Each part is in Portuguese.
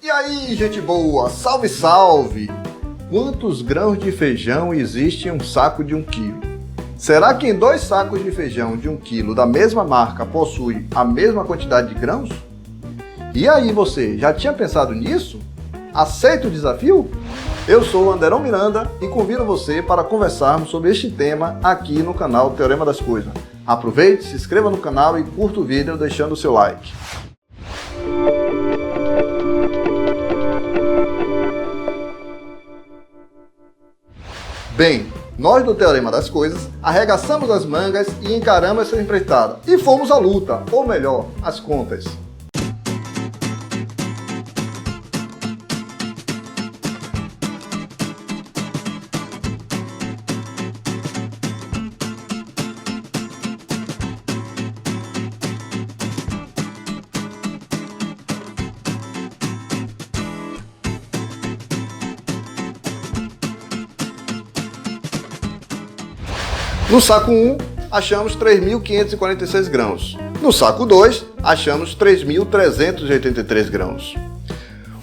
E aí, gente boa, salve, salve! Quantos grãos de feijão existe em um saco de 1 quilo? Será que em 2 sacos de feijão de 1 quilo da mesma marca possui a mesma quantidade de grãos? E aí, você já tinha pensado nisso? Aceita o desafio? Eu sou o Anderon Miranda e convido você para conversarmos sobre este tema aqui no canal Teorema das Coisas. Aproveite, se inscreva no canal e curta o vídeo deixando o seu like. Bem, nós do Teorema das Coisas arregaçamos as mangas e encaramos essa empreitada. E fomos à luta, ou melhor, às contas. No saco 1, achamos 3.546 grãos. No saco 2, achamos 3.383 grãos.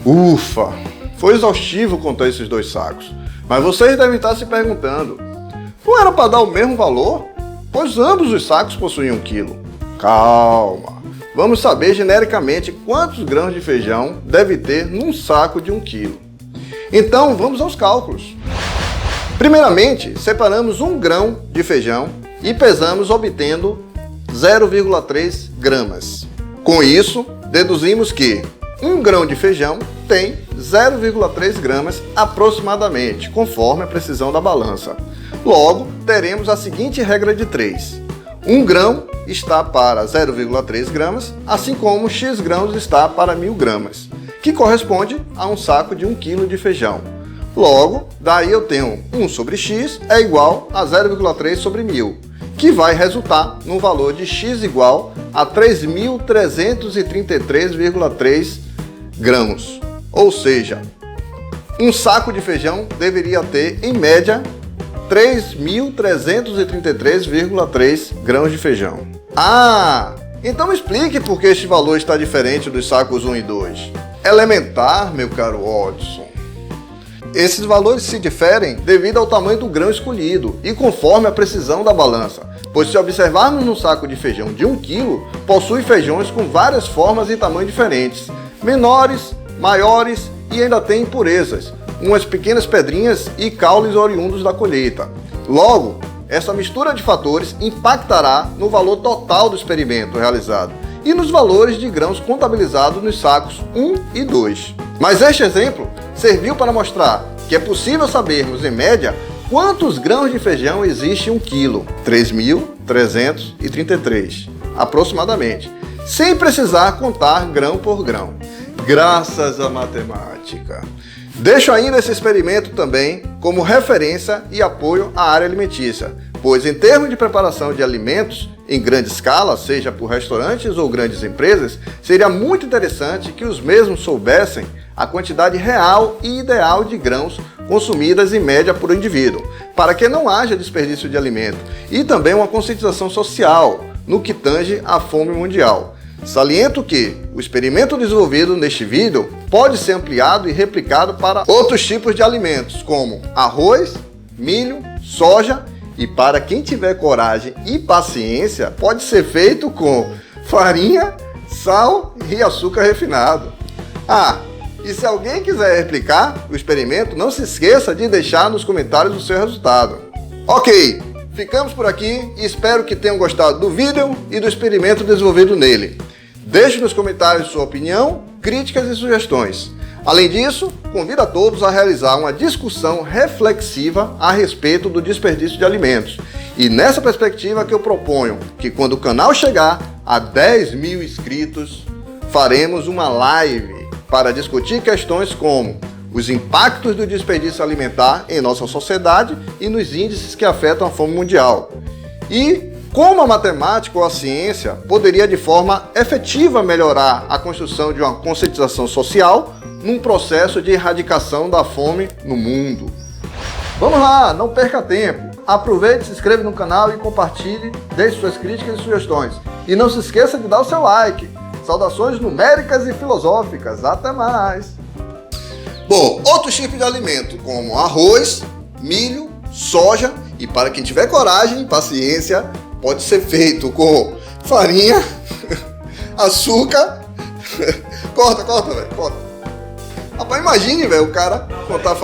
Ufa! Foi exaustivo contar esses 2 sacos. Mas vocês devem estar se perguntando, não era para dar o mesmo valor? Pois ambos os sacos possuem 1 quilo. Calma! Vamos saber genericamente quantos grãos de feijão deve ter num saco de 1 quilo. Então, vamos aos cálculos. Primeiramente, separamos 1 grão de feijão e pesamos obtendo 0,3 gramas. Com isso, deduzimos que 1 grão de feijão tem 0,3 gramas aproximadamente, conforme a precisão da balança. Logo, teremos a seguinte regra de 3. 1 grão está para 0,3 gramas, assim como X grãos está para 1.000 gramas, que corresponde a um saco de 1 quilo de feijão. Logo, daí eu tenho 1 sobre x é igual a 0,3 sobre 1.000, que vai resultar no valor de x igual a 3.333,3 grãos. Ou seja, um saco de feijão deveria ter, em média, 3.333,3 grãos de feijão. Ah, então me explique por que este valor está diferente dos sacos 1 e 2. Elementar, meu caro Watson. Esses valores se diferem devido ao tamanho do grão escolhido e conforme a precisão da balança, pois se observarmos no saco de feijão de 1 kg, possui feijões com várias formas e tamanhos diferentes, menores, maiores e ainda tem impurezas, umas pequenas pedrinhas e caules oriundos da colheita. Logo, essa mistura de fatores impactará no valor total do experimento realizado e nos valores de grãos contabilizados nos sacos 1 e 2. Mas este exemplo serviu para mostrar que é possível sabermos, em média, quantos grãos de feijão existe em 1 quilo, 3.333, aproximadamente, sem precisar contar grão por grão. Graças à matemática! Deixo ainda esse experimento também como referência e apoio à área alimentícia, pois em termos de preparação de alimentos em grande escala, seja por restaurantes ou grandes empresas, seria muito interessante que os mesmos soubessem a quantidade real e ideal de grãos consumidas em média por indivíduo, para que não haja desperdício de alimento, e também uma conscientização social no que tange à fome mundial. Saliento que o experimento desenvolvido neste vídeo pode ser ampliado e replicado para outros tipos de alimentos, como arroz, milho, soja, e para quem tiver coragem e paciência, pode ser feito com farinha, sal e açúcar refinado. Ah, e se alguém quiser replicar o experimento, não se esqueça de deixar nos comentários o seu resultado. Ok, ficamos por aqui e espero que tenham gostado do vídeo e do experimento desenvolvido nele. Deixe nos comentários sua opinião, críticas e sugestões. Além disso, convido a todos a realizar uma discussão reflexiva a respeito do desperdício de alimentos. E nessa perspectiva que eu proponho que quando o canal chegar a 10.000 inscritos, faremos uma live para discutir questões como os impactos do desperdício alimentar em nossa sociedade e nos índices que afetam a fome mundial. E como a matemática ou a ciência poderia de forma efetiva melhorar a construção de uma conscientização social num processo de erradicação da fome no mundo. Vamos lá, não perca tempo. Aproveite, se inscreva no canal e compartilhe, deixe suas críticas e sugestões. E não se esqueça de dar o seu like. Saudações numéricas e filosóficas. Até mais! Bom, outros tipos de alimento, como arroz, milho, soja, e para quem tiver coragem, paciência, pode ser feito com farinha, açúcar. Corta, velho, corta. Rapaz, imagine, velho, o cara cortar farinha.